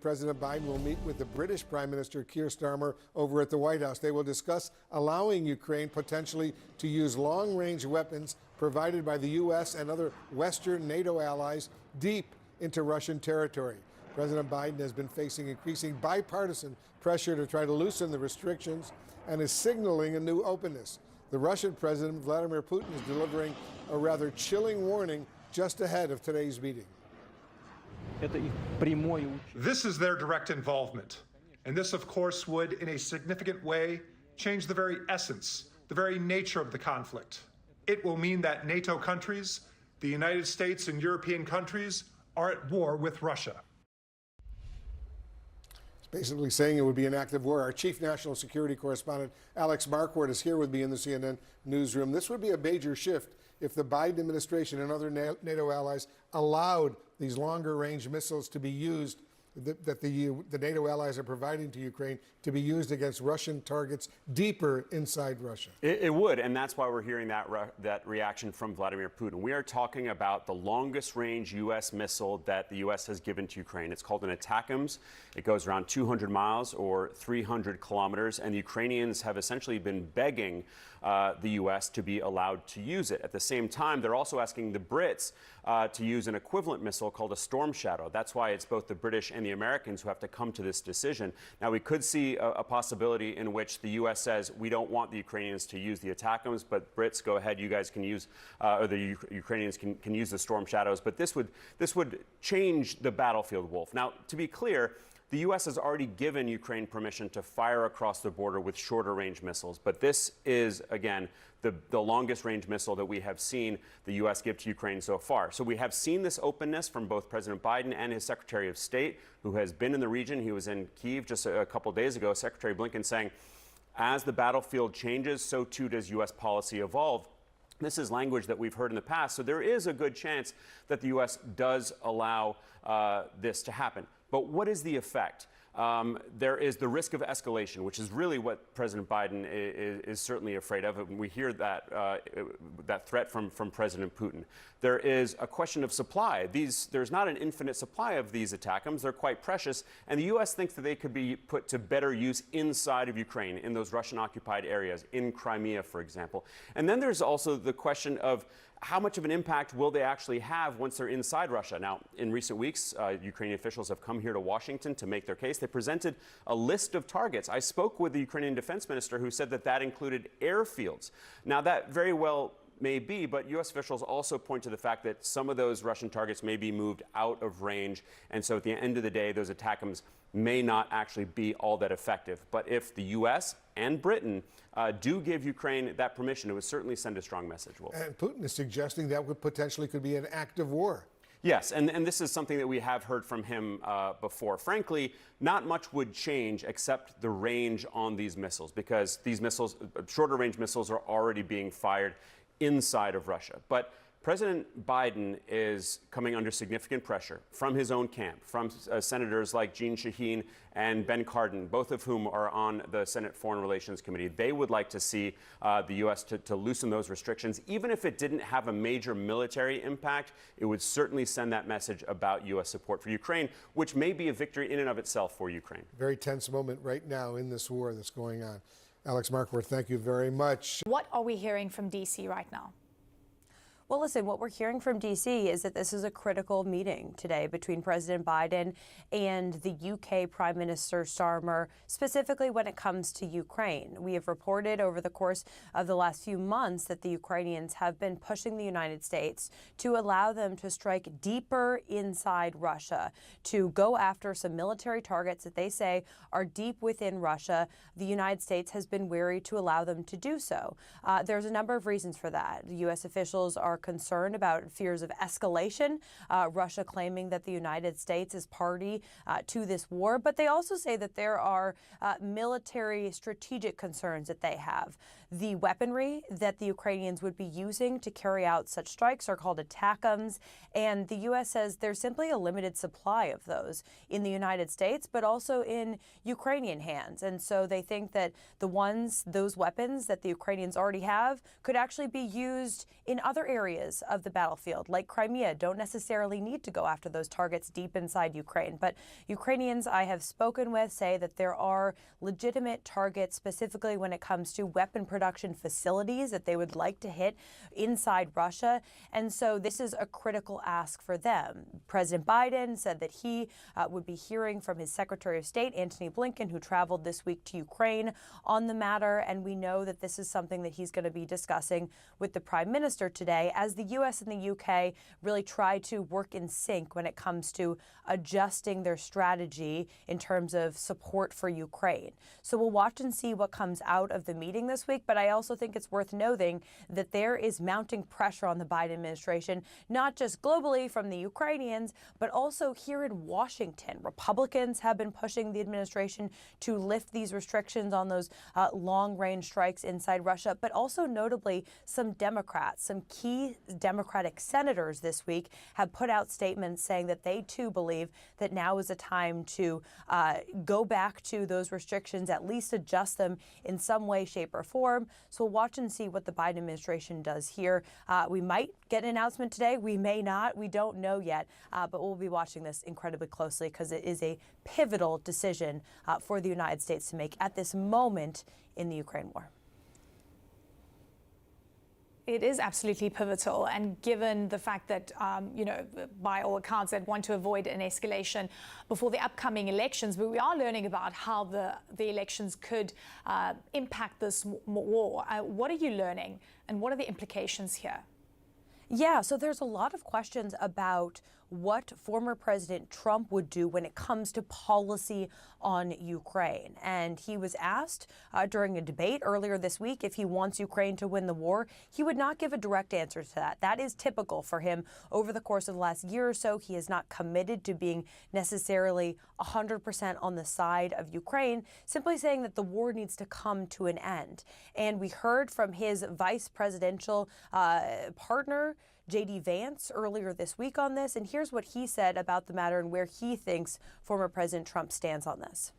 President Biden will meet with the British Prime Minister Keir Starmer over at the White House. They will discuss allowing Ukraine potentially to use long-range weapons provided by the U.S. and other Western NATO allies deep into Russian territory. President Biden has been facing increasing bipartisan pressure to try to loosen the restrictions and is signaling a new openness. The Russian President, Vladimir Putin, is delivering a rather chilling warning just ahead of today's meeting. This is their direct involvement. And this, of course, would, in a significant way, change the very essence, the very nature of the conflict. It will mean that NATO countries, the United States and European countries, are at war with Russia. It's basically saying it would be an act of war. Our chief national security correspondent, Alex Marquardt, is here with me in the CNN newsroom. This would be a major shift if the Biden administration and other NATO allies allowed these longer-range missiles to be used, that the NATO allies are providing to Ukraine, to be used against Russian targets deeper inside Russia. It would, and that's why we're hearing that reaction from Vladimir Putin. We are talking about the longest-range U.S. missile that the U.S. has given to Ukraine. It's called an ATACMS. It goes around 200 miles or 300 kilometers, and the Ukrainians have essentially been begging the U.S. to be allowed to use it. At the same time, they're also asking the Brits to use an equivalent missile called a Storm Shadow. That's why it's both the British and the Americans who have to come to this decision. Now, we could see a possibility in which the U.S. says we don't want the Ukrainians to use the ATACMS, but Brits, go ahead, you guys can use, or the Ukrainians can use the Storm Shadows. But this would change the battlefield, Wolf. Now, to be clear, the U.S. has already given Ukraine permission to fire across the border with shorter-range missiles. But this is, again, the longest-range missile that we have seen the U.S. give to Ukraine so far. So we have seen this openness from both President Biden and his Secretary of State, who has been in the region. He was in Kyiv just a couple days ago, Secretary Blinken saying, as the battlefield changes, so too does U.S. policy evolve. This is language that we've heard in the past. So there is a good chance that the U.S. does allow this to happen. But what is the effect? There is the risk of escalation, which is really what President Biden is certainly afraid of. And we hear that threat from President Putin. There is a question of supply. There's not an infinite supply of these ATACMS. They're quite precious. And the U.S. thinks that they could be put to better use inside of Ukraine, in those Russian-occupied areas, in Crimea, for example. And then there's also the question of how much of an impact will they actually have once they're inside Russia? Now, in recent weeks, Ukrainian officials have come here to Washington to make their case. They presented a list of targets. I spoke with the Ukrainian defense minister who said that included airfields. Now, that very well may be, but U.S. officials also point to the fact that some of those Russian targets may be moved out of range. And so at the end of the day, those ATACMS may not actually be all that effective. But if the U.S. and Britain do give Ukraine that permission, it would certainly send a strong message, Wolf. And Putin is suggesting that potentially could be an act of war. Yes, and this is something that we have heard from him before. Frankly, not much would change except the range on these missiles, because these missiles, shorter range missiles, are already being fired inside of Russia. But President Biden is coming under significant pressure from his own camp, from senators like Jeanne Shaheen and Ben Cardin, both of whom are on the Senate Foreign Relations Committee. They would like to see the U.S. to loosen those restrictions. Even if it didn't have a major military impact, it would certainly send that message about U.S. support for Ukraine, which may be a victory in and of itself for Ukraine. Very tense moment right now in this war that's going on. Alex Marquardt, thank you very much. What are we hearing from D.C. right now? Well, listen, what we're hearing from D.C. is that this is a critical meeting today between President Biden and the U.K. Prime Minister Starmer, specifically when it comes to Ukraine. We have reported over the course of the last few months that the Ukrainians have been pushing the United States to allow them to strike deeper inside Russia, to go after some military targets that they say are deep within Russia. The United States has been wary to allow them to do so. There's a number of reasons for that. The U.S. officials are concerned about fears of escalation, Russia claiming that the United States is party to this war, but they also say that there are military strategic concerns that they have. The weaponry that the Ukrainians would be using to carry out such strikes are called ATACMS, and the U.S. says there's simply a limited supply of those in the United States, but also in Ukrainian hands. And so they think that those weapons that the Ukrainians already have could actually be used in other areas areas of the battlefield, like Crimea, don't necessarily need to go after those targets deep inside Ukraine. But Ukrainians I have spoken with say that there are legitimate targets, specifically when it comes to weapon production facilities that they would like to hit inside Russia. And so this is a critical ask for them. President Biden said that he would be hearing from his Secretary of State, Antony Blinken, who traveled this week to Ukraine on the matter. And we know that this is something that he's going to be discussing with the Prime Minister today, as the U.S. and the U.K. really try to work in sync when it comes to adjusting their strategy in terms of support for Ukraine. So we'll watch and see what comes out of the meeting this week. But I also think it's worth noting that there is mounting pressure on the Biden administration, not just globally from the Ukrainians, but also here in Washington. Republicans have been pushing the administration to lift these restrictions on those long-range strikes inside Russia, but also notably some Democrats, some key Democratic senators this week have put out statements saying that they too believe that now is a time to go back to those restrictions, at least adjust them in some way, shape, or form. So we'll watch and see what the Biden administration does here. We might get an announcement today. We may not. We don't know yet. But we'll be watching this incredibly closely because it is a pivotal decision for the United States to make at this moment in the Ukraine war. It is absolutely pivotal, and given the fact that, by all accounts, they want to avoid an escalation before the upcoming elections, but we are learning about how the elections could impact this war. What are you learning, and what are the implications here? Yeah, so there's a lot of questions about what former President Trump would do when it comes to policy on Ukraine. And he was asked during a debate earlier this week if he wants Ukraine to win the war. He would not give a direct answer to that. That is typical for him over the course of the last year or so. He is not committed to being necessarily 100% on the side of Ukraine, simply saying that the war needs to come to an end. And we heard from his vice presidential partner, J.D. Vance, earlier this week on this, and here's what he said about the matter and where he thinks former President Trump stands on this.